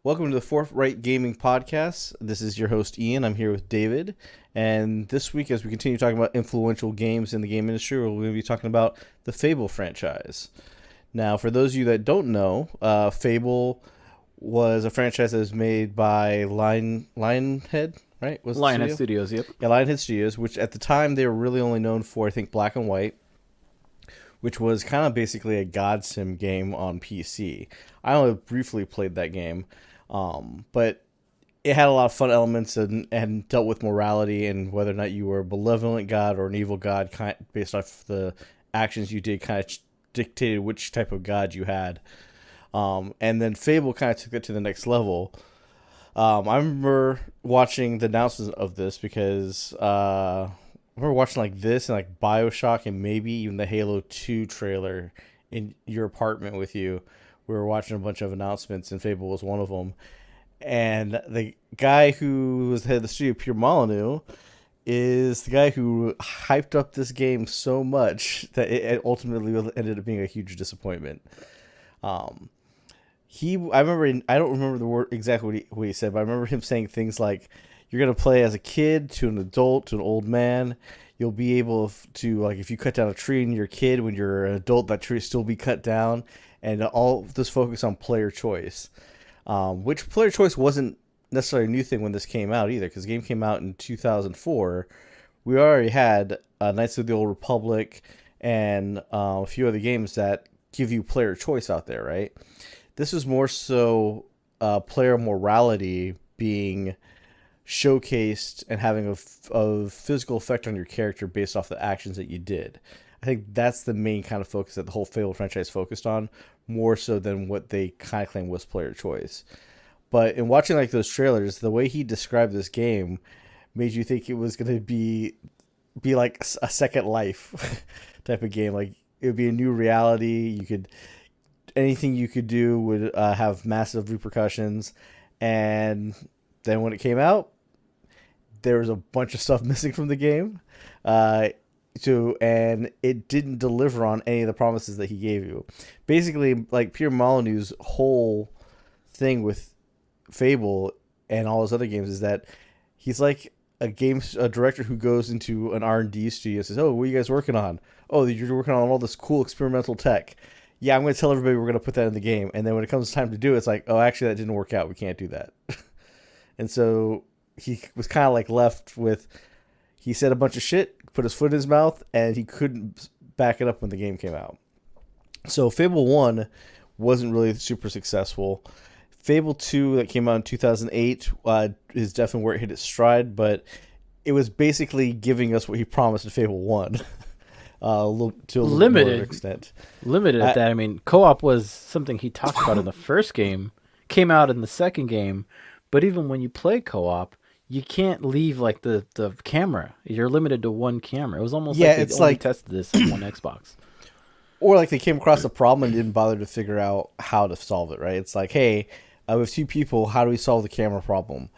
Welcome to the Forthright Gaming Podcast. This is your host, Ian. I'm here with David. And this week, as we continue talking about influential games in the game industry, we're going to be talking about the Fable franchise. Now, for those of you that don't know, Fable was a franchise that was made by Lionhead, right? Was Lionhead Studios, yep. Yeah, Lionhead Studios, which at the time they were really only known for, I think, Black and White, which was kind of basically a God Sim game on PC. I only briefly played that game, but it had a lot of fun elements and dealt with morality and whether or not you were a benevolent god or an evil god, based off the actions you did, kind of dictated which type of god you had. And then Fable kind of took it to the next level. I remember watching the announcements of this because I remember watching like this and like BioShock and maybe even the Halo 2 trailer in your apartment with you. We were watching a bunch of announcements and Fable was one of them. And the guy who was the head of the studio, Peter Molyneux, is the guy who hyped up this game so much that it ultimately ended up being a huge disappointment. I remember, I don't remember the word exactly what he said, but I remember him saying things like, you're going to play as a kid to an adult to an old man. You'll be able to, like, if you cut down a tree and you're a kid, when you're an adult, that tree will still be cut down. And all this focus on player choice, which player choice wasn't necessarily a new thing when this came out either, because the game came out in 2004. We already had Knights of the Old Republic and a few other games that give you player choice out there, right? This was more so player morality being showcased and having a physical effect on your character based off the actions that you did. I think that's the main kind of focus that the whole Fable franchise focused on, more so than what they kind of claim was player choice. But in watching like those trailers, the way he described this game made you think it was going to be like a Second Life type of game. Like it would be a new reality. Anything you could do would have massive repercussions. And then when it came out, there was a bunch of stuff missing from the game. And it didn't deliver on any of the promises that he gave you. Basically, like Peter Molyneux's whole thing with Fable and all his other games is that he's like a director who goes into an R&D studio and says, "Oh, what are you guys working on? Oh, you're working on all this cool experimental tech. Yeah, I'm going to tell everybody we're going to put that in the game." And then when it comes time to do it, it's like, "Oh, actually, that didn't work out. We can't do that." And so he was kind of like left with, he said a bunch of shit, put his foot in his mouth, and he couldn't back it up when the game came out. So Fable 1 wasn't really super successful. Fable 2 that came out in 2008 is definitely where it hit its stride, but it was basically giving us what he promised in Fable 1 to a little more extent. Limited at that. I mean, co-op was something he talked about in the first game, came out in the second game, but even when you play co-op, you can't leave like the camera. You're limited to one camera. It was almost like they only tested this on one Xbox. Or like they came across a problem and didn't bother to figure out how to solve it, right? It's like, hey, with two people, how do we solve the camera problem?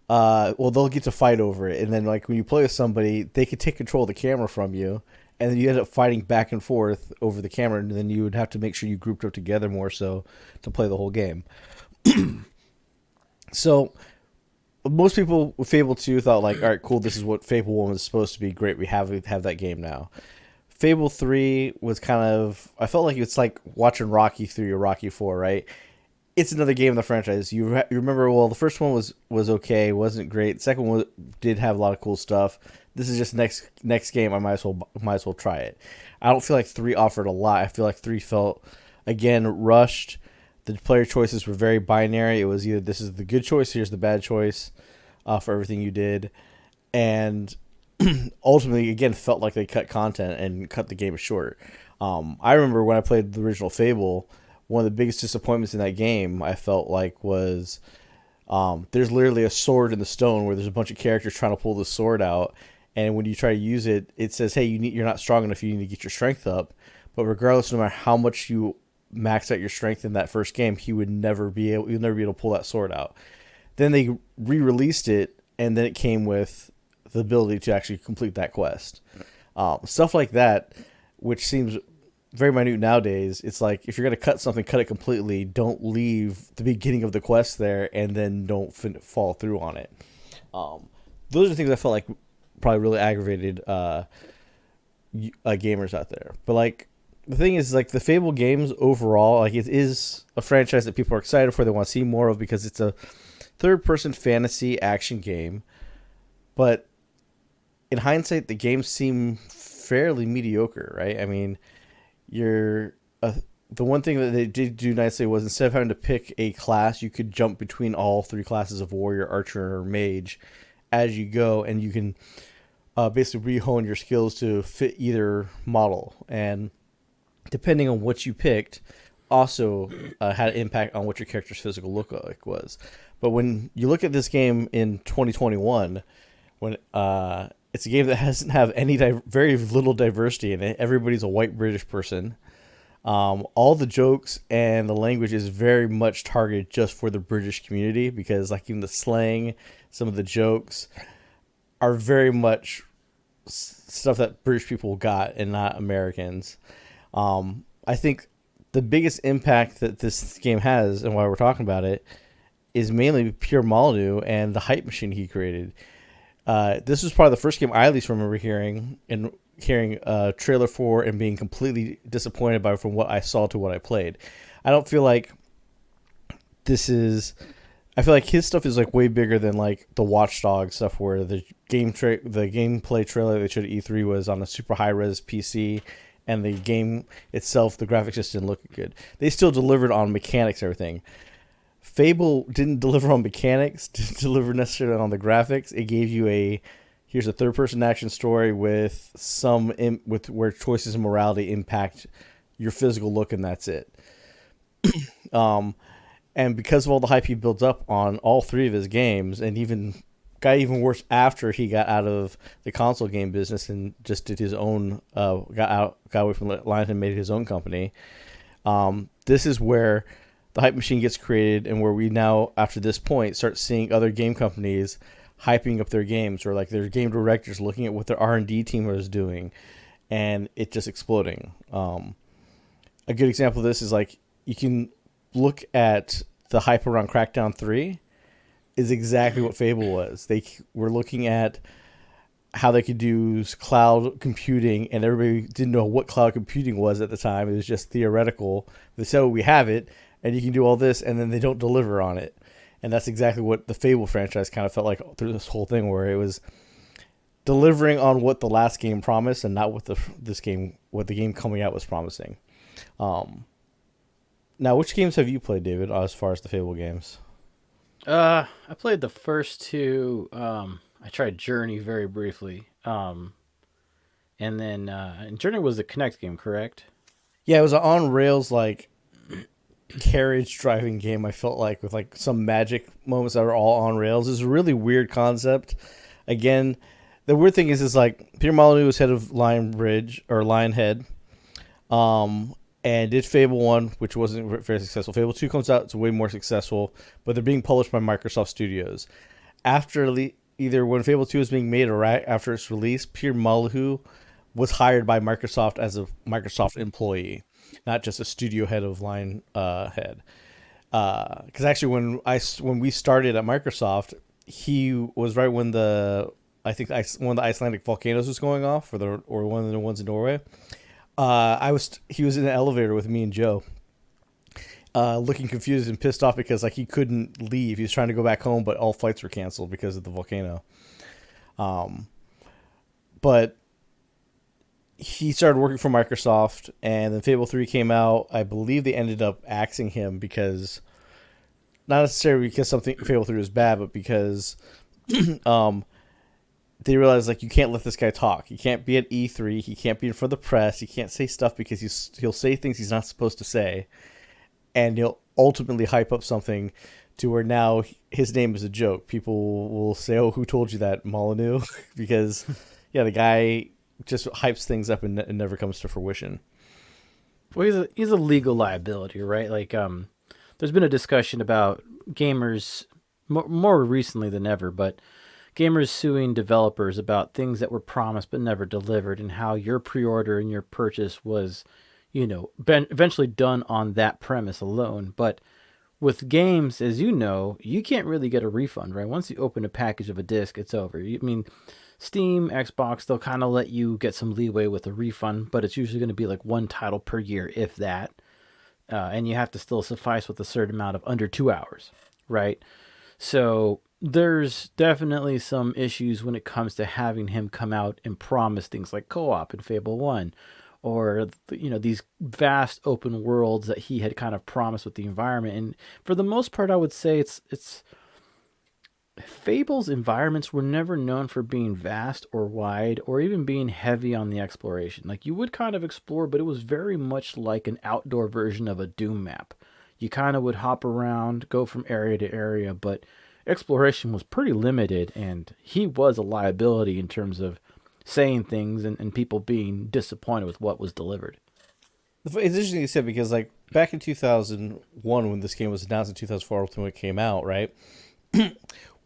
Well, they'll get to fight over it. And then like when you play with somebody, they could take control of the camera from you. And then you end up fighting back and forth over the camera. And then you would have to make sure you grouped up together more so to play the whole game. So most people with Fable 2 thought like, all right, cool, this is what Fable 1 was supposed to be. Great, we have that game now. Fable 3 was kind of, I felt like it's like watching Rocky 3 or Rocky 4, right? It's another game in the franchise. You remember, well, the first one was okay, wasn't great. The second one did have a lot of cool stuff. This is just next game. I might as well try it. I don't feel like 3 offered a lot. I feel like 3 felt, again, rushed. The player choices were very binary. It was either this is the good choice, here's the bad choice for everything you did. And ultimately, again, felt like they cut content and cut the game short. I remember when I played the original Fable, one of the biggest disappointments in that game, I felt like, was there's literally a sword in the stone where there's a bunch of characters trying to pull the sword out. And when you try to use it, it says, hey, you're not strong enough, you need to get your strength up. But regardless, no matter how much you max out your strength in that first game, you'd never be able to pull that sword out. Then they re-released it, and then it came with the ability to actually complete that quest. Stuff like that, which seems very minute nowadays. It's like if you're gonna cut something, cut it completely. Don't leave the beginning of the quest there, and then don't fall through on it. Um, those are things I felt like probably really aggravated gamers out there. But like the thing is, like the Fable games overall, like it is a franchise that people are excited for. They want to see more of because it's a third-person fantasy action game. But in hindsight, the games seem fairly mediocre, right? I mean, you're the one thing that they did do nicely was instead of having to pick a class, you could jump between all three classes of warrior, archer, or mage as you go, and you can basically rehone your skills to fit either model. And depending on what you picked, also had an impact on what your character's physical look like was. But when you look at this game in 2021, when it's a game that doesn't have any very little diversity in it, everybody's a white British person. All the jokes and the language is very much targeted just for the British community because, like, even the slang, some of the jokes are very much stuff that British people got and not Americans. I think the biggest impact that this game has and why we're talking about it is mainly Pierre Molyneux and the hype machine he created. This was probably the first game I at least remember hearing a trailer for and being completely disappointed by from what I saw to what I played. I don't feel like this is. I feel like his stuff is like way bigger than like the Watch Dogs stuff, where the gameplay trailer they showed at E3 was on a super high res PC, and the game itself, the graphics just didn't look good. They still delivered on mechanics and everything. Fable didn't deliver on mechanics, didn't deliver necessarily on the graphics. It gave you here's a third-person action story with with where choices and morality impact your physical look, and that's it. And because of all the hype he built up on all three of his games, and got even worse after he got out of the console game business and just did his own, got away from Lion and made his own company. This is where the hype machine gets created, and where we now, after this point, start seeing other game companies hyping up their games, or like their game directors looking at what their R&D team is doing, and it just exploding. A good example of this is like you can look at the hype around Crackdown 3 is exactly what Fable was. They were looking at how they could use cloud computing, and everybody didn't know what cloud computing was at the time. It was just theoretical. They said, we have it, and you can do all this, and then they don't deliver on it. And that's exactly what the Fable franchise kind of felt like through this whole thing, where it was delivering on what the last game promised and not what the game coming out was promising. Now, which games have you played, David, as far as the Fable games? I played the first two. I tried Journey very briefly. And then and Journey was the Connect game, correct? Yeah, it was an on rails like carriage driving game. I felt like with like some magic moments that were all on rails. It's a really weird concept. Again, the weird thing is like Peter Molyneux was head of Lionhead, and did Fable 1, which wasn't very successful. Fable 2 comes out, it's way more successful, but they're being published by Microsoft Studios. After either when Fable 2 is being made or right after its release, Pierre Molyneux was hired by Microsoft as a Microsoft employee, not just a studio head of Lionhead. Because actually, when we started at Microsoft, he was right when one of the Icelandic volcanoes was going off, or one of the ones in Norway. He was in an elevator with me and Joe, looking confused and pissed off because like he couldn't leave. He was trying to go back home, but all flights were canceled because of the volcano. But he started working for Microsoft, and then Fable 3 came out. I believe they ended up axing him because, not necessarily because Fable 3 was bad, but because they realized like you can't let this guy talk. He can't be at E3. He can't be in front of the press. He can't say stuff because he'll say things he's not supposed to say, and he'll ultimately hype up something to where now his name is a joke. People will say, "Oh, who told you that, Molyneux?" Because yeah, the guy just hypes things up and it never comes to fruition. Well, he's a legal liability, right? Like, there's been a discussion about gamers more recently than ever, but gamers suing developers about things that were promised but never delivered, and how your pre-order and your purchase was been eventually done on that premise alone. But with games, as you know, you can't really get a refund, right? Once you open a package of a disc, it's over. I mean, Steam, Xbox, they'll kind of let you get some leeway with a refund, but it's usually going to be like one title per year, if that. And you have to still suffice with a certain amount of under 2 hours, right? So there's definitely some issues when it comes to having him come out and promise things like co-op in Fable 1, or these vast open worlds that he had kind of promised with the environment. And for the most part, I would say it's Fable's environments were never known for being vast or wide or even being heavy on the exploration. Like, you would kind of explore, but it was very much like an outdoor version of a Doom map. You kind of would hop around, go from area to area, but exploration was pretty limited, and he was a liability in terms of saying things and people being disappointed with what was delivered. It's interesting you said, because like back in 2001, when this game was announced, in 2004 when it came out, right?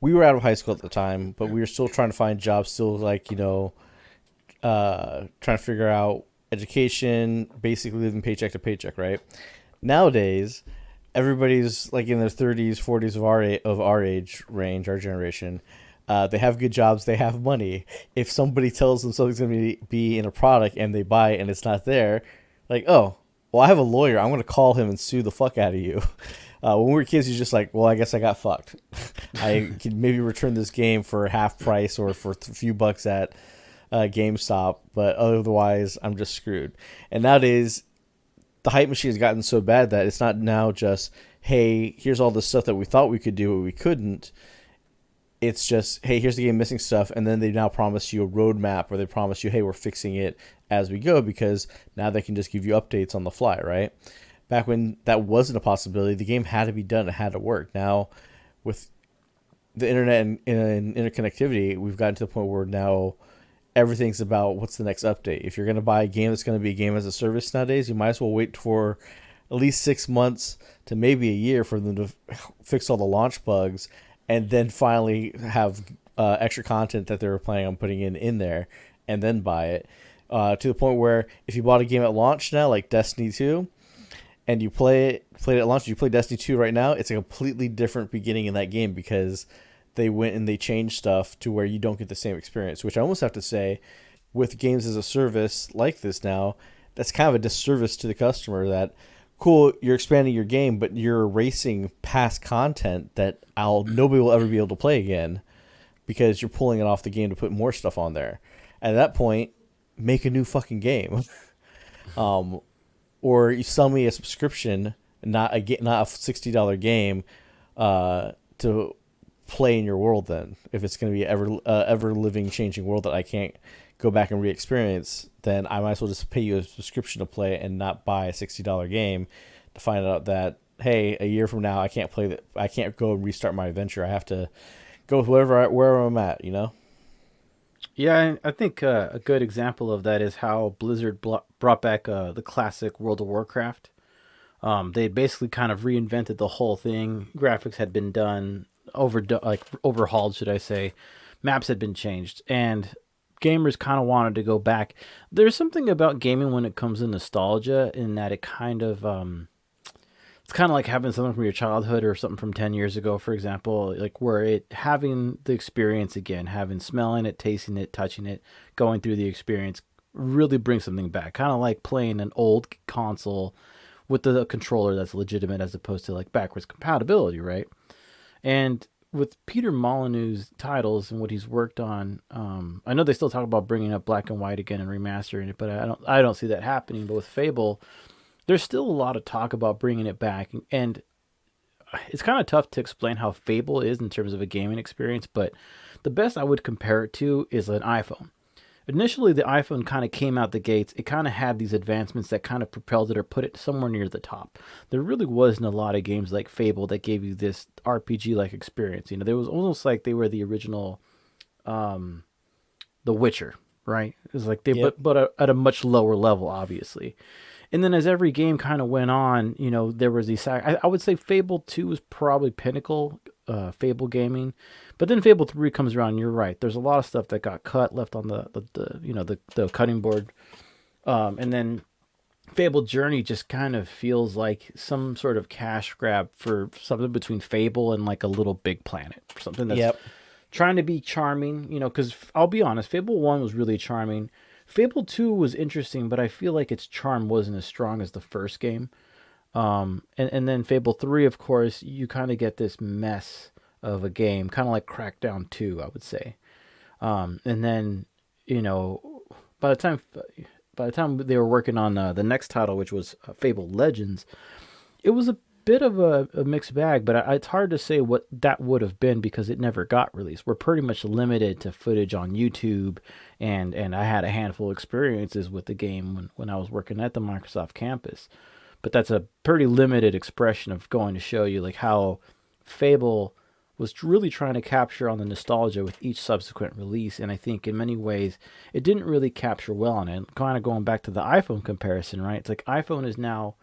We were out of high school at the time, but we were still trying to find jobs, still like, trying to figure out education, basically living paycheck to paycheck, right? Nowadays, everybody's like in their 30s, 40s of our age range, our generation. They have good jobs, they have money. If somebody tells them something's going to be in a product and they buy it and it's not there, like, oh, well, I have a lawyer. I'm going to call him and sue the fuck out of you. When we were kids, you're just like, well, I guess I got fucked. I can maybe return this game for half price or for a few bucks at GameStop, but otherwise, I'm just screwed. And nowadays, the hype machine has gotten so bad that it's not now just, hey, here's all the stuff that we thought we could do, but we couldn't. It's just, hey, here's the game missing stuff, and then they now promise you a roadmap, or they promise you, hey, we're fixing it as we go, because now they can just give you updates on the fly, right? Back when that wasn't a possibility, the game had to be done, it had to work. Now, with the internet and interconnectivity, we've gotten to the point where now everything's about what's the next update. If you're going to buy a game that's going to be a game as a service nowadays, you might as well wait for at least 6 months to maybe a year for them to fix all the launch bugs, and then finally have extra content that they were planning on putting in there, and then buy it. To the point where if you bought a game at launch now, like Destiny 2, and you played it at launch, you play Destiny 2 right now, it's a completely different beginning in that game, because they went and they changed stuff to where you don't get the same experience, which I almost have to say, with games as a service like this now, that's kind of a disservice to the customer. That, cool, you're expanding your game, but you're erasing past content that nobody will ever be able to play again, because you're pulling it off the game to put more stuff on there. At that point, make a new fucking game. Or you sell me a subscription, not a $60 game, to play in your world. Then, if it's going to be ever living, changing world that I can't go back and re-experience, then I might as well just pay you a subscription to play it and not buy a $60 game to find out that, hey, a year from now I can't play that. I can't go and restart my adventure. I have to go with wherever I'm at. Yeah, I think a good example of that is how Blizzard brought back the classic World of Warcraft. They basically kind of reinvented the whole thing. Graphics had been done, overhauled, should I say. Maps had been changed, and gamers kind of wanted to go back. There's something about gaming when it comes to nostalgia, in that it kind of it's kind of like having something from your childhood or something from 10 years ago, for example, like where having the experience again, smelling it, tasting it, touching it, going through the experience really brings something back. Kind of like playing an old console with the controller that's legitimate, as opposed to like backwards compatibility, right? And with Peter Molyneux's titles and what he's worked on, I know they still talk about bringing up Black and White again and remastering it, but I don't see that happening. But with Fable, there's still a lot of talk about bringing it back, and it's kind of tough to explain how Fable is in terms of a gaming experience, but the best I would compare it to is an iPhone. Initially, the iPhone kind of came out the gates. It kind of had these advancements that kind of propelled it or put it somewhere near the top. There really wasn't a lot of games like Fable that gave you this RPG-like experience. There was almost like they were the original The Witcher, right? It was like Yep. but at a much lower level, obviously. And then as every game kind of went on, there was these. I would say Fable 2 was probably pinnacle Fable gaming, but then Fable 3 comes around. And you're right. There's a lot of stuff that got cut, left on the cutting board, and then Fable Journey just kind of feels like some sort of cash grab for something between Fable and like a Little Big Planet, something that's Yep. trying to be charming, because I'll be honest, Fable 1 was really charming. Fable 2 was interesting, but I feel like its charm wasn't as strong as the first game. And then Fable 3, of course, you kind of get this mess of a game, kind of like Crackdown 2, I would say. And then, you know, by the time by the time they were working on the next title, which was Fable Legends, it was a bit of a mixed bag, but it's hard to say what that would have been because it never got released. We're pretty much limited to footage on YouTube, and I had a handful of experiences with the game when I was working at the Microsoft campus. But that's a pretty limited expression of going to show you like how Fable was really trying to capture on the nostalgia with each subsequent release, and I think in many ways it didn't really capture well on it. Kind of going back to the iPhone comparison, right? It's like iPhone is now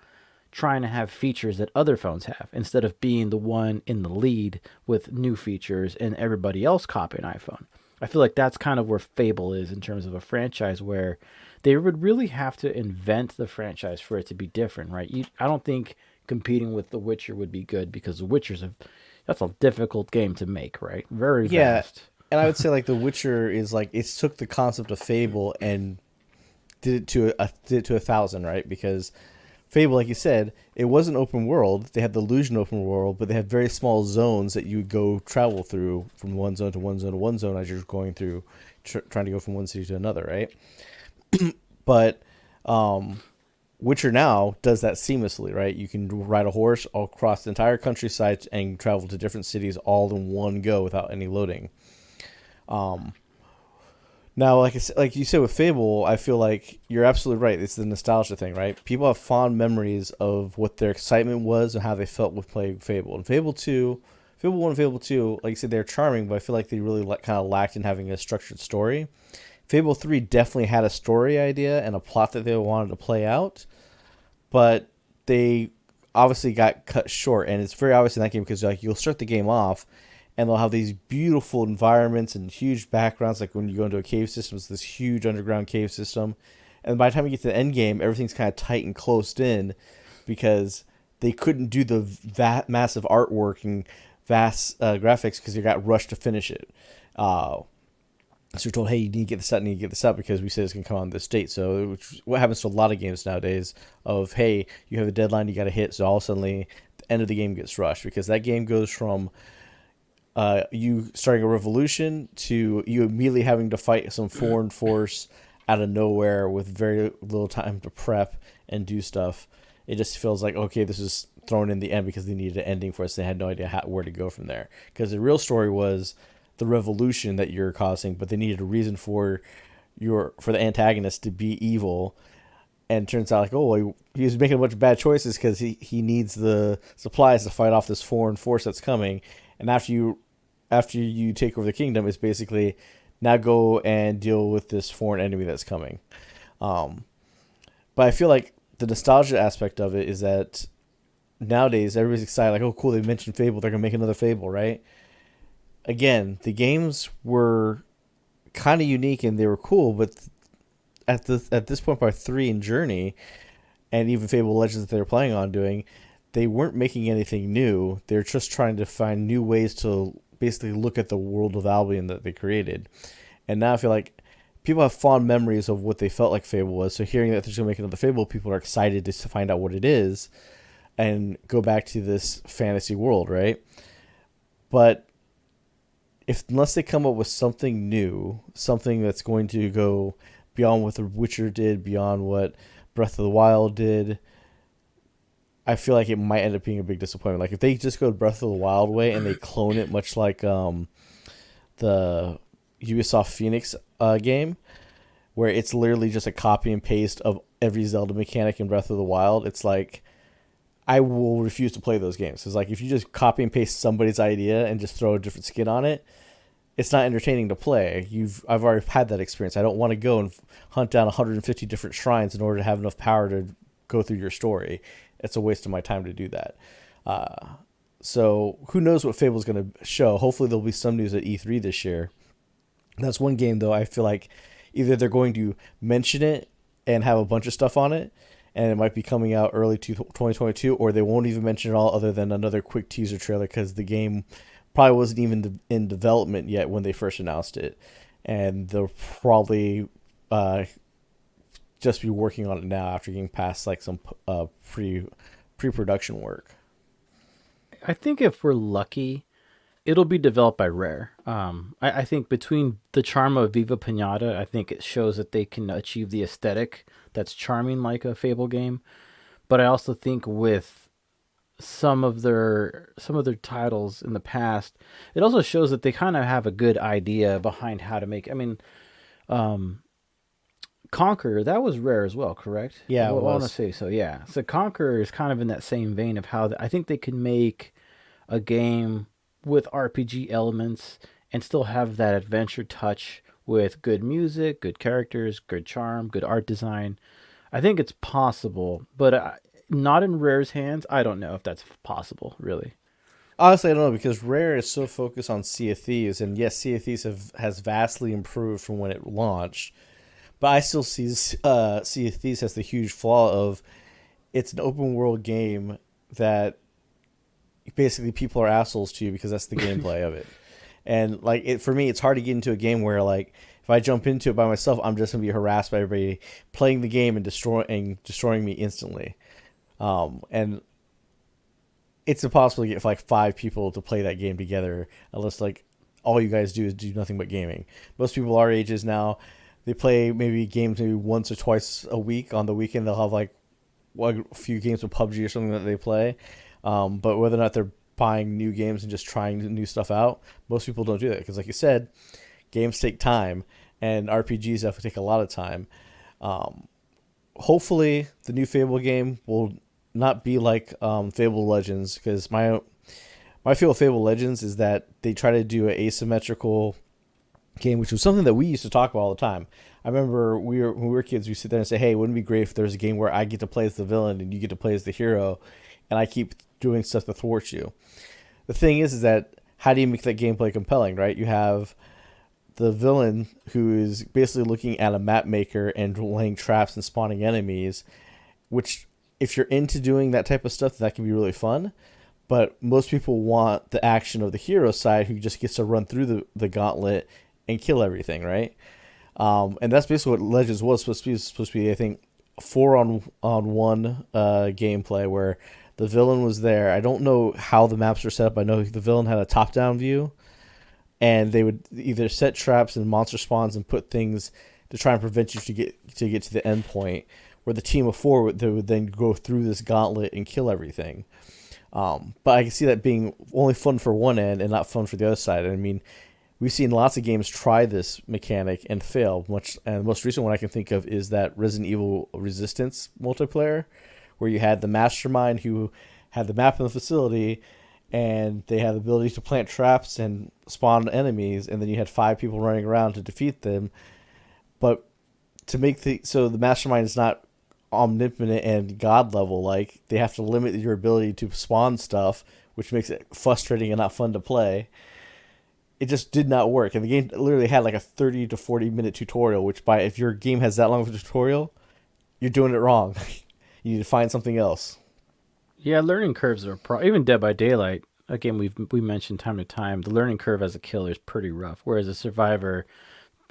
trying to have features that other phones have instead of being the one in the lead with new features and everybody else copying iPhone. I feel like that's kind of where Fable is in terms of a franchise where they would really have to invent the franchise for it to be different, right? I don't think competing with The Witcher would be good because that's a difficult game to make, right? Very Yeah, vast. and I would say like The Witcher is like it took the concept of Fable and did it to 1,000, right? Because Fable, like you said, it was an open world. They had the illusion open world, but they had very small zones that you would go travel through from one zone to one zone to one zone as you're going through, trying to go from one city to another, right? But Witcher now does that seamlessly, right? You can ride a horse all across the entire countryside and travel to different cities all in one go without any loading. Now, like you said with Fable, I feel like you're absolutely right. It's the nostalgia thing, right? People have fond memories of what their excitement was and how they felt with playing Fable. And Fable 1 and Fable 2, like you said, they're charming, but I feel like they really kind of lacked in having a structured story. Fable 3 definitely had a story idea and a plot that they wanted to play out, but they obviously got cut short. And it's very obvious in that game because like you'll start the game off and they'll have these beautiful environments and huge backgrounds. Like when you go into a cave system, it's this huge underground cave system. And by the time you get to the end game, everything's kind of tight and closed in because they couldn't do the massive artwork and vast graphics because they got rushed to finish it. So we're told, hey, you need to get this out, because we said it's going to come on this date. So what happens to a lot of games nowadays of, hey, you have a deadline you got to hit, so all of a sudden the end of the game gets rushed because that game goes from you starting a revolution to you immediately having to fight some foreign force out of nowhere with very little time to prep and do stuff. It just feels like, okay, this is thrown in the end because they needed an ending for us. They had no idea where to go from there. Because the real story was the revolution that you're causing, but they needed a reason for the antagonist to be evil. And it turns out like, oh, he was making a bunch of bad choices because he needs the supplies to fight off this foreign force that's coming. And after you take over the kingdom, it's basically now go and deal with this foreign enemy that's coming. But I feel like the nostalgia aspect of it is that nowadays everybody's excited, like, oh, cool, they mentioned Fable, they're gonna make another Fable, right? Again, the games were kind of unique and they were cool, but at this point, by 3 and Journey, and even Fable Legends that they were planning on doing, they weren't making anything new. They're just trying to find new ways to basically look at the world of Albion that they created. And now I feel like people have fond memories of what they felt like Fable was. So hearing that they're going to make another Fable, people are excited to find out what it is and go back to this fantasy world, right? But unless they come up with something new, something that's going to go beyond what The Witcher did, beyond what Breath of the Wild did, I feel like it might end up being a big disappointment. Like if they just go Breath of the Wild way and they clone it much like the Ubisoft Phoenix game, where it's literally just a copy and paste of every Zelda mechanic in Breath of the Wild, it's like I will refuse to play those games. It's like if you just copy and paste somebody's idea and just throw a different skin on it, it's not entertaining to play. I've already had that experience. I don't want to go and hunt down 150 different shrines in order to have enough power to go through your story. It's a waste of my time to do that. So who knows what Fable's going to show. Hopefully there'll be some news at E3 this year. That's one game, though, I feel like either they're going to mention it and have a bunch of stuff on it, and it might be coming out early 2022, or they won't even mention it all other than another quick teaser trailer because the game probably wasn't even in development yet when they first announced it, and they'll probably just be working on it now after getting past like some pre-production work. I think if we're lucky, it'll be developed by Rare. I think between the charm of Viva Pinata, I think it shows that they can achieve the aesthetic that's charming like a Fable game. But I also think with some of their titles in the past, it also shows that they kind of have a good idea behind how to make. I mean, um, Conquer, that was Rare as well, correct? Yeah, it Well, I want to was. say so. Yeah. So Conquer is kind of in that same vein of how I think they can make a game with RPG elements and still have that adventure touch with good music, good characters, good charm, good art design. I think it's possible, but not in Rare's hands. I don't know if that's possible, really. Honestly, I don't know because Rare is so focused on Sea of Thieves, and yes, Sea of Thieves has vastly improved from when it launched. But I still see Sea of Thieves has the huge flaw of it's an open world game that basically people are assholes to you because that's the gameplay of it. And like it for me, it's hard to get into a game where like if I jump into it by myself, I'm just gonna be harassed by everybody playing the game and destroying me instantly. And it's impossible to get like 5 people to play that game together unless like all you guys do is do nothing but gaming. Most people our ages now, they play maybe games maybe once or twice a week. On the weekend, they'll have like a few games of PUBG or something that they play. But whether or not they're buying new games and just trying new stuff out, most people don't do that because, like you said, games take time, and RPGs have to take a lot of time. Um, Hopefully, the new Fable game will not be like Fable Legends because my feel of Fable Legends is that they try to do an asymmetrical game, which was something that we used to talk about all the time. I remember when we were kids, we sit there and say, "Hey, wouldn't it be great if there's a game where I get to play as the villain and you get to play as the hero, and I keep doing stuff to thwart you." The thing is that how do you make that gameplay compelling, right? You have the villain who is basically looking at a map maker and laying traps and spawning enemies, which if you're into doing that type of stuff, that can be really fun. But most people want the action of the hero side who just gets to run through the gauntlet and kill everything, right? And that's basically what Legends was supposed to be. I think 4-on-1 gameplay where the villain was there. I don't know how the maps were set up. I know the villain had a top down view, and they would either set traps and monster spawns and put things to try and prevent you to get to the end point. Where the team of four would then go through this gauntlet and kill everything. But I can see that being only fun for one end and not fun for the other side. I mean, we've seen lots of games try this mechanic and fail. And the most recent one I can think of is that Resident Evil Resistance multiplayer, where you had the mastermind who had the map of the facility, and they had the ability to plant traps and spawn enemies, and then you had 5 people running around to defeat them. But so the mastermind is not omnipotent and god level, like they have to limit your ability to spawn stuff, which makes it frustrating and not fun to play. It just did not work, and the game literally had like a 30 to 40 minute tutorial, which by if your game has that long of a tutorial, you're doing it wrong. You need to find something else. Yeah, learning curves are even Dead by Daylight. Again, we mentioned time to time the learning curve as a killer is pretty rough. Whereas a survivor,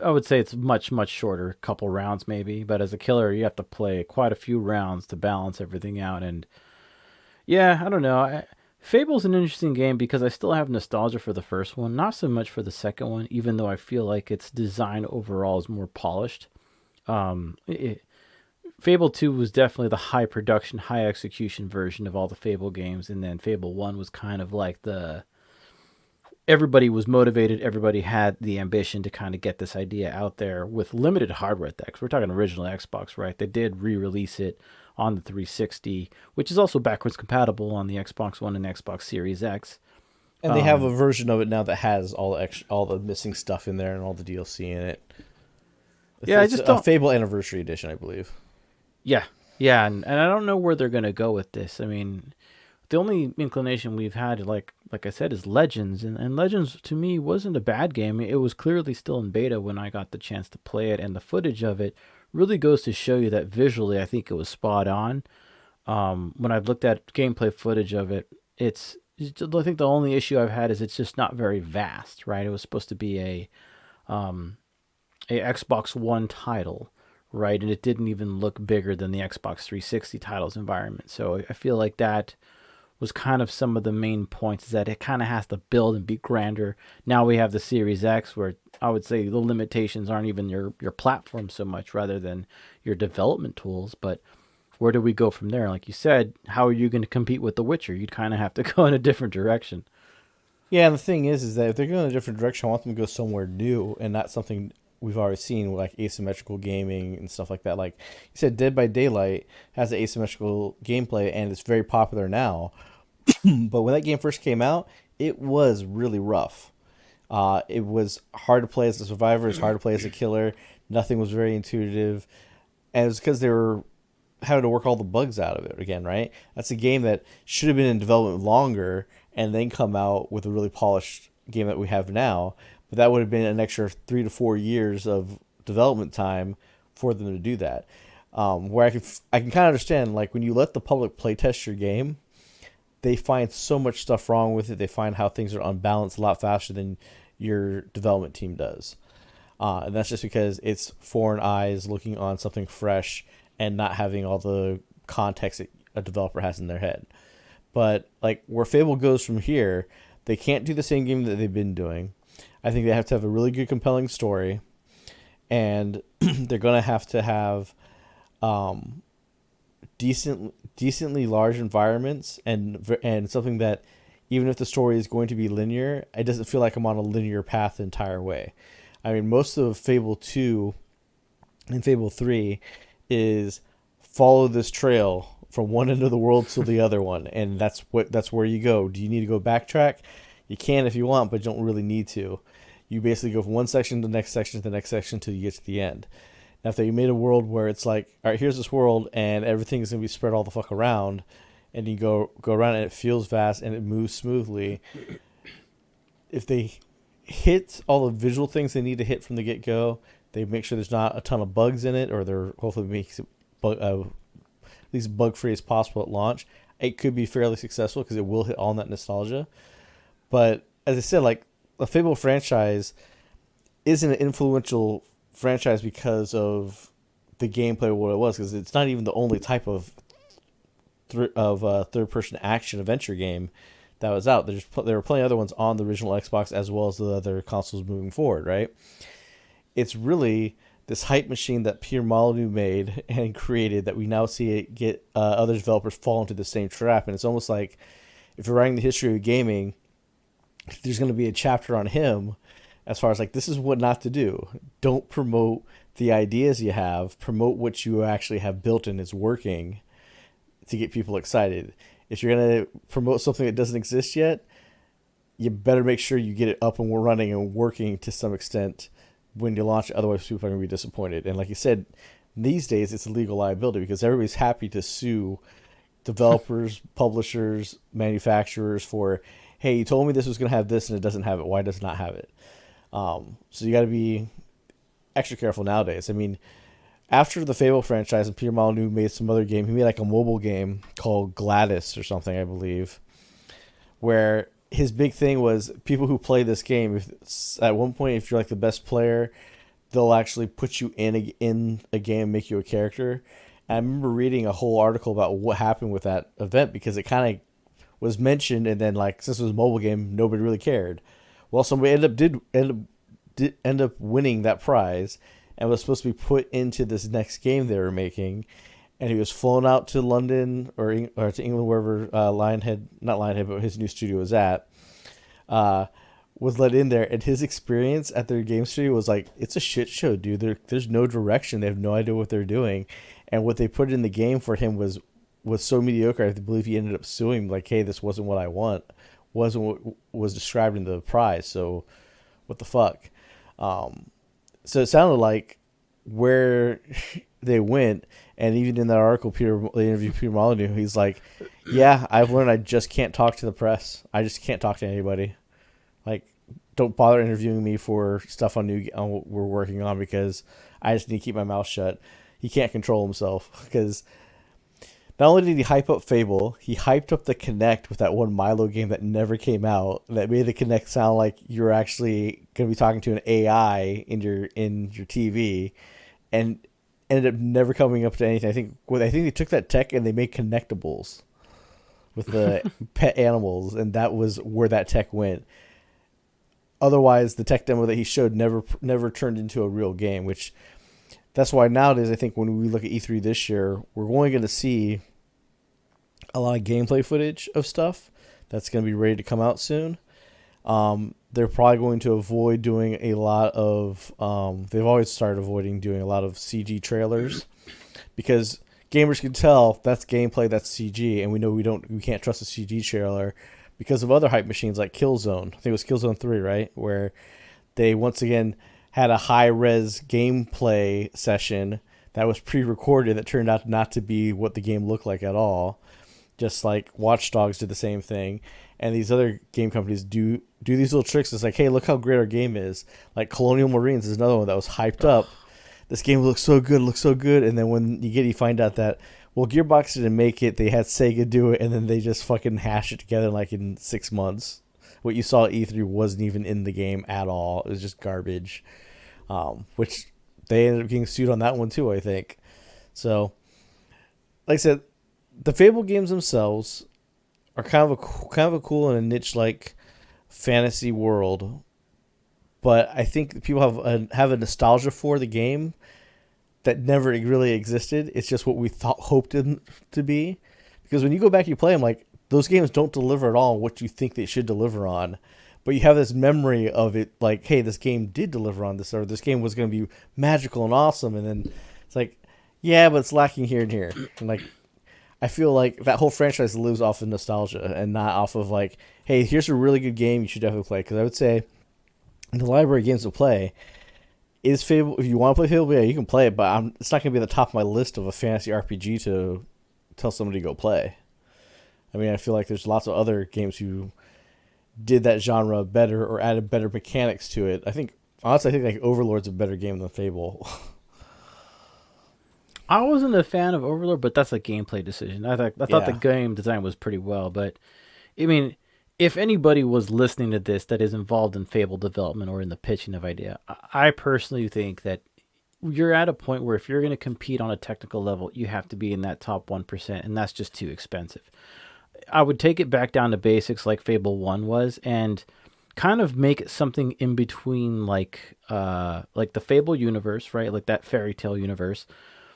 I would say it's much shorter, a couple rounds maybe. But as a killer, you have to play quite a few rounds to balance everything out. And yeah, I don't know. Fable's an interesting game because I still have nostalgia for the first one, not so much for the second one, even though I feel like its design overall is more polished. It, Fable 2 was definitely the high production, high execution version of all the Fable games, and then Fable 1 was kind of like the everybody was motivated, everybody had the ambition to kind of get this idea out there with limited hardware at that. 'Cause we're talking original Xbox, right? They did re-release it on the 360, which is also backwards compatible on the Xbox One and Xbox Series X. And they have a version of it now that has all the missing stuff in there and all the DLC in it. Yeah, I It's just a don't. Fable Anniversary Edition, I believe. Yeah, yeah, and I don't know where they're gonna go with this. I mean, the only inclination we've had, like I said, is Legends, and Legends to me wasn't a bad game. It was clearly still in beta when I got the chance to play it, and the footage of it really goes to show you that visually, I think it was spot on. When I've looked at gameplay footage of it, I think the only issue I've had is it's just not very vast, right? It was supposed to be a Xbox One title, right? And it didn't even look bigger than the Xbox 360 titles environment. So I feel like that was kind of some of the main points, is that it kind of has to build and be grander. Now we have the Series X, where I would say the limitations aren't even your platform so much, rather than your development tools. But where do we go from there? Like you said, how are you going to compete with The Witcher? You'd kind of have to go in a different direction. Yeah, and the thing is that if they're going in a different direction, I want them to go somewhere new and not something we've already seen, like asymmetrical gaming and stuff like that. Like you said, Dead by Daylight has an asymmetrical gameplay and it's very popular now. But when that game first came out, it was really rough. It was hard to play as a survivor. It was hard to play as a killer. Nothing was very intuitive, and it was because they were having to work all the bugs out of it again. Right? That's a game that should have been in development longer, and then come out with a really polished game that we have now. But that would have been an extra 3 to 4 years of development time for them to do that. Where I can kind of understand, like when you let the public play test your game, they find so much stuff wrong with it. They find how things are unbalanced a lot faster than your development team does. And that's just because it's foreign eyes looking on something fresh and not having all the context that a developer has in their head. But like where Fable goes from here, they can't do the same game that they've been doing. I think they have to have a really good, compelling story, and they're gonna have to have decently large environments, and something that, even if the story is going to be linear, it doesn't feel like I'm on a linear path the entire way. I mean, most of Fable 2 and Fable 3 is follow this trail from one end of the world to the other one, and that's where you go. Do you need to go backtrack? You can if you want, but you don't really need to. You basically go from one section to the next section to the next section until you get to the end. Now, if they made a world where it's like, all right, here's this world, and everything's gonna be spread all the fuck around, and you go around, and it feels vast and it moves smoothly. If they hit all the visual things they need to hit from the get go, they make sure there's not a ton of bugs in it, or they're hopefully makes it at least bug free as possible at launch. It could be fairly successful because it will hit all that nostalgia. But as I said, like the Fable franchise isn't an influential franchise because of the gameplay of what it was, because it's not even the only type of third person action adventure game that was out. There were plenty of other ones on the original Xbox as well as the other consoles moving forward, right? It's really this hype machine that Pierre Molyneux made and created that we now see it get other developers fall into the same trap. And it's almost like if you're writing the history of gaming, there's going to be a chapter on him as far as like, this is what not to do. Don't promote the ideas you have. Promote what you actually have built and is working to get people excited. If you're going to promote something that doesn't exist yet, you better make sure you get it up and running and working to some extent when you launch it. Otherwise, people are going to be disappointed. And like you said, these days it's a legal liability because everybody's happy to sue developers, publishers, manufacturers for, hey, you told me this was going to have this and it doesn't have it. Why does it not have it? So you got to be extra careful nowadays. I mean, after the Fable franchise and Pierre Molyneux made some other game, he made like a mobile game called Gladys or something, I believe, where his big thing was people who play this game, if at one point, if you're like the best player, they'll actually put you in a game, make you a character. And I remember reading a whole article about what happened with that event because it kind of was mentioned, and then like since it was a mobile game, nobody really cared. Well, somebody end up winning that prize, and was supposed to be put into this next game they were making. And he was flown out to London or to England, wherever not Lionhead, but his new studio was at. Was let in there, and his experience at their game studio was like, it's a shit show, dude. There's no direction. They have no idea what they're doing, and what they put in the game for him was so mediocre. I believe he ended up suing, like, hey, this wasn't what I want, wasn't what was described in the prize. So, what the fuck? So it sounded like where they went. And even in that article, they interviewed Peter Molyneux. He's like, yeah, I've learned I just can't talk to the press. I just can't talk to anybody. Like, don't bother interviewing me for stuff on what we're working on because I just need to keep my mouth shut. He can't control himself because not only did he hype up Fable, he hyped up the Kinect with that one Milo game that never came out. That made the Kinect sound like you're actually going to be talking to an AI in your TV, and ended up never coming up to anything. I think they took that tech and they made connectables with the pet animals, and that was where that tech went. Otherwise, the tech demo that he showed never turned into a real game, which that's why nowadays I think when we look at E3 this year, we're only going to see a lot of gameplay footage of stuff that's going to be ready to come out soon. They're probably going to avoid doing a lot of. They've always started avoiding doing a lot of CG trailers because gamers can tell that's gameplay, that's CG, and we know we can't trust a CG trailer because of other hype machines like Killzone. I think it was Killzone 3, right, where they once again had a high res gameplay session that was pre-recorded that turned out not to be what the game looked like at all. Just like Watch Dogs did the same thing, and these other game companies do these little tricks. It's like, hey, look how great our game is. Like Colonial Marines is another one that was hyped up. This game looks so good, and then when you find out that, well, Gearbox didn't make it, they had Sega do it, and then they just fucking hash it together like in 6 months. What you saw at E3 wasn't even in the game at all. It was just garbage, which they ended up getting sued on that one too, I think. So, like I said, the Fable games themselves are kind of a cool and a niche like fantasy world, but I think people have a nostalgia for the game that never really existed. It's just what we hoped it to be, because when you go back and you play them, like those games don't deliver at all what you think they should deliver on, but you have this memory of it, like, hey, this game did deliver on this, or this game was going to be magical and awesome, and then it's like, yeah, but it's lacking here and here, and like. I feel like that whole franchise lives off of nostalgia and not off of like, hey, here's a really good game you should definitely play. Because I would say, in the library of games to play, is Fable. If you want to play Fable, yeah, you can play it, but it's not going to be at the top of my list of a fantasy RPG to tell somebody to go play. I mean, I feel like there's lots of other games who did that genre better or added better mechanics to it. Honestly, I think like Overlord's a better game than Fable. I wasn't a fan of Overlord, but that's a gameplay decision. I thought the game design was pretty well, but I mean, if anybody was listening to this that is involved in Fable development or in the pitching of idea, I personally think that you're at a point where if you're going to compete on a technical level, you have to be in that top 1%, and that's just too expensive. I would take it back down to basics like Fable 1 was, and kind of make it something in between like the Fable universe, right? Like that fairy tale universe,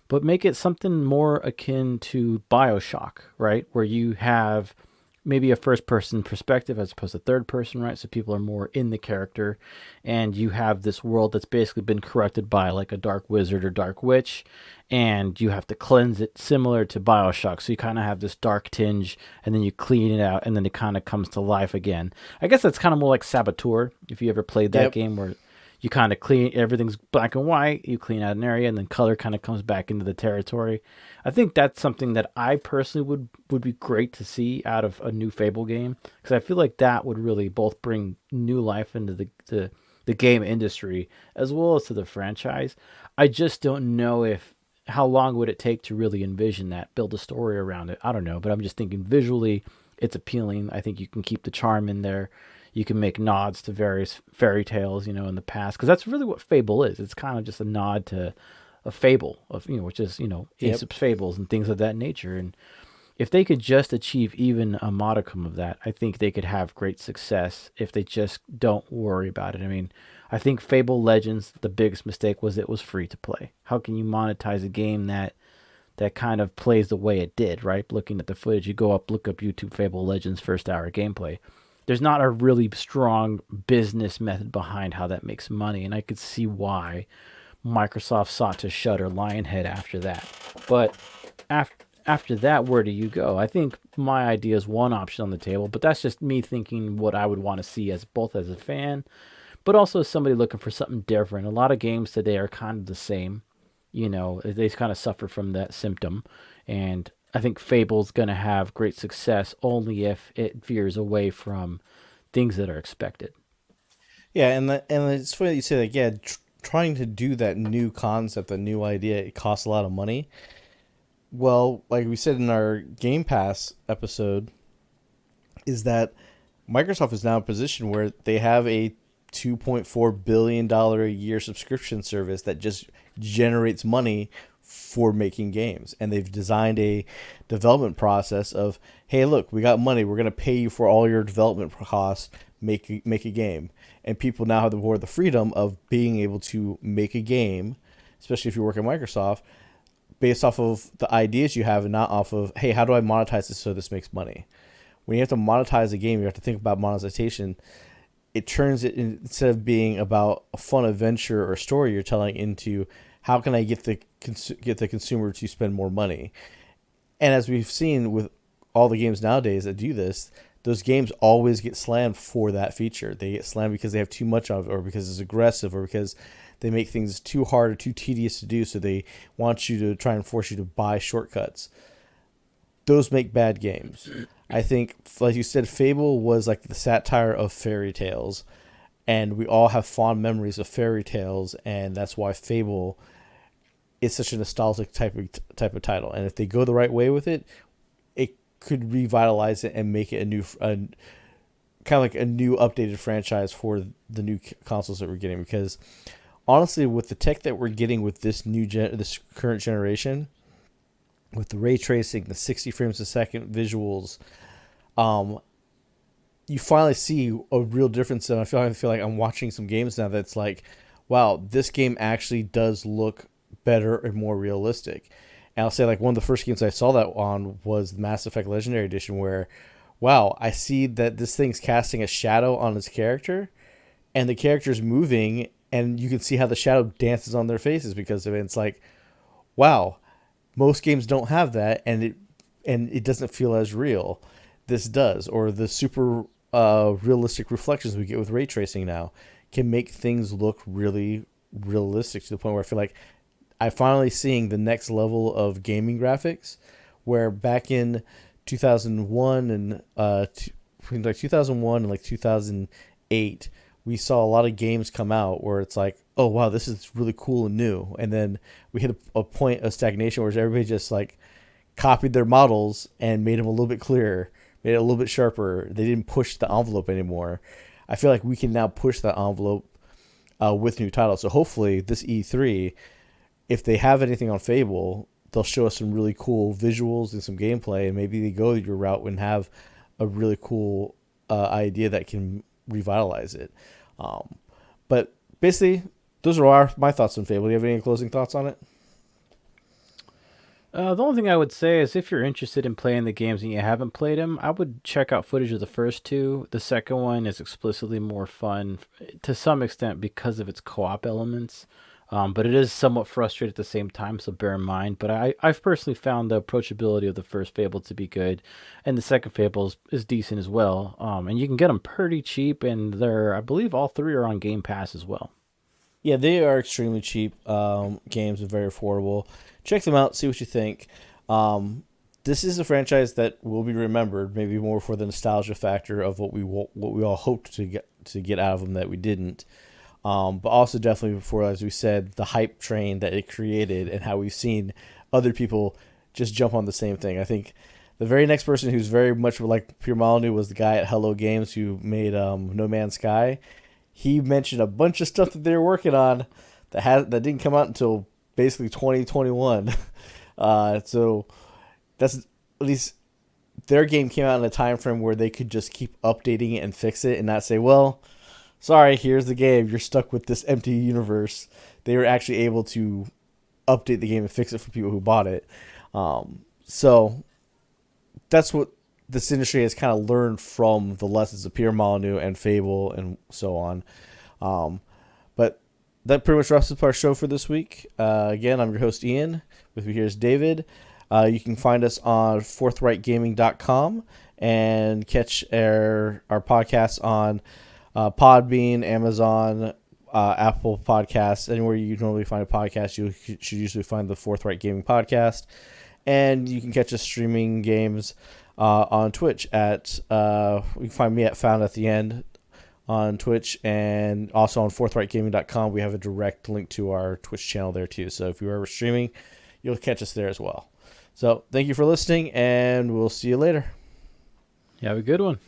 but make it something more akin to BioShock, right? Where you have maybe a first person perspective as opposed to third person, right? So people are more in the character, and you have this world that's basically been corrupted by like a dark wizard or dark witch, and you have to cleanse it similar to BioShock. So you kind of have this dark tinge, and then you clean it out, and then it kind of comes to life again. I guess that's kind of more like Saboteur, if you ever played that game, where you kind of clean, everything's black and white, you clean out an area, and then color kind of comes back into the territory. I think that's something that I personally would be great to see out of a new Fable game, because I feel like that would really both bring new life into the game industry as well as to the franchise. I just don't know if how long would it take to really envision that, build a story around it. I don't know, but I'm just thinking visually it's appealing. I think you can keep the charm in there. You can make nods to various fairy tales, in the past, because that's really what Fable is. It's kind of just a nod to a fable of, which is, Aesop's fables and things of that nature. And if they could just achieve even a modicum of that, I think they could have great success if they just don't worry about it. I mean, I think Fable Legends, the biggest mistake was it was free to play. How can you monetize a game that kind of plays the way it did, right? Looking at the footage, you look up YouTube Fable Legends first hour gameplay. There's not a really strong business method behind how that makes money, and I could see why Microsoft sought to shutter Lionhead after that. But after that, where do you go? I think my idea is one option on the table, but that's just me thinking what I would want to see as both as a fan, but also as somebody looking for something different. A lot of games today are kind of the same. They kind of suffer from that symptom, and I think Fable's going to have great success only if it veers away from things that are expected. Yeah, and it's funny that you say that. Yeah, trying to do that new concept, that new idea, it costs a lot of money. Well, like we said in our Game Pass episode, is that Microsoft is now in a position where they have a $2.4 billion a year subscription service that just generates money for making games. And they've designed a development process of, hey, look, we got money. We're going to pay you for all your development costs. Make a game. And people now have the freedom of being able to make a game, especially if you work at Microsoft, based off of the ideas you have and not off of, hey, how do I monetize this so this makes money? When you have to monetize a game, you have to think about monetization. It turns it, instead of being about a fun adventure or story you're telling, into how can I get the consumer to spend more money. And as we've seen with all the games nowadays that do this, those games always get slammed for that feature. They get slammed because they have too much of it, or because it's aggressive, or because they make things too hard or too tedious to do, so they want you to try and force you to buy shortcuts. Those make bad games. I think, like you said, Fable was like the satire of fairy tales, and we all have fond memories of fairy tales, and that's why Fable is such a nostalgic type of title. And if they go the right way with it, it could revitalize it and make it kind of like a new updated franchise for the new consoles that we're getting. Because honestly, with the tech that we're getting with this this current generation, with the ray tracing, the 60 frames a second visuals, you finally see a real difference. And I feel like I'm watching some games now that's like, wow, this game actually does look better and more realistic. And I'll say, like, one of the first games I saw that on was the Mass Effect Legendary Edition, where, wow, I see that this thing's casting a shadow on its character, and the character's moving, and you can see how the shadow dances on their faces because of it. It's like, wow, most games don't have that, and it doesn't feel as real. This does. Or the super realistic reflections we get with ray tracing now can make things look really realistic, to the point where I feel like I'm finally seeing the next level of gaming graphics, where back in 2001 and between like 2001 and like 2008, we saw a lot of games come out where it's like, oh wow, this is really cool and new, and then we hit a point of stagnation where everybody just like copied their models and made them a little bit clearer, made it a little bit sharper. They didn't push the envelope anymore. I feel like we can now push that envelope with new titles. So hopefully this E3, if they have anything on Fable, they'll show us some really cool visuals and some gameplay, and maybe they go your route and have a really cool idea that can revitalize it. But basically, those are my thoughts on Fable. Do you have any closing thoughts on it? The only thing I would say is, if you're interested in playing the games and you haven't played them, I would check out footage of the first two. The second one is explicitly more fun to some extent because of its co-op elements. But it is somewhat frustrating at the same time, so bear in mind. But I've personally found the approachability of the first Fable to be good, and the second Fable is decent as well. And you can get them pretty cheap, and I believe all three are on Game Pass as well. Yeah, they are extremely cheap games and very affordable. Check them out, see what you think. This is a franchise that will be remembered, maybe more for the nostalgia factor of what we all hoped to get out of them that we didn't. But also definitely for, as we said, the hype train that it created, and how we've seen other people just jump on the same thing. I think the very next person who's very much like Pierre Molyneux was the guy at Hello Games who made No Man's Sky. He mentioned a bunch of stuff that they were working on that didn't come out until basically 2021. So that's, at least their game came out in a time frame where they could just keep updating it and fix it, and not say, well, sorry, here's the game, you're stuck with this empty universe. They were actually able to update the game and fix it for people who bought it. So that's what this industry has kind of learned from the lessons of Pierre Molyneux and Fable and so on. But that pretty much wraps up our show for this week. Again, I'm your host, Ian. With me here is David. You can find us on forthrightgaming.com and catch our podcasts on Podbean, Amazon, Apple Podcasts. Anywhere you normally find a podcast, you should usually find the Forthright Gaming Podcast. And you can catch us streaming games on Twitch at, you can find me at Found at the End on Twitch, and also on forthrightgaming.com. We have a direct link to our Twitch channel there too. So if you're ever streaming, you'll catch us there as well. So thank you for listening, and we'll see you later. You have a good one.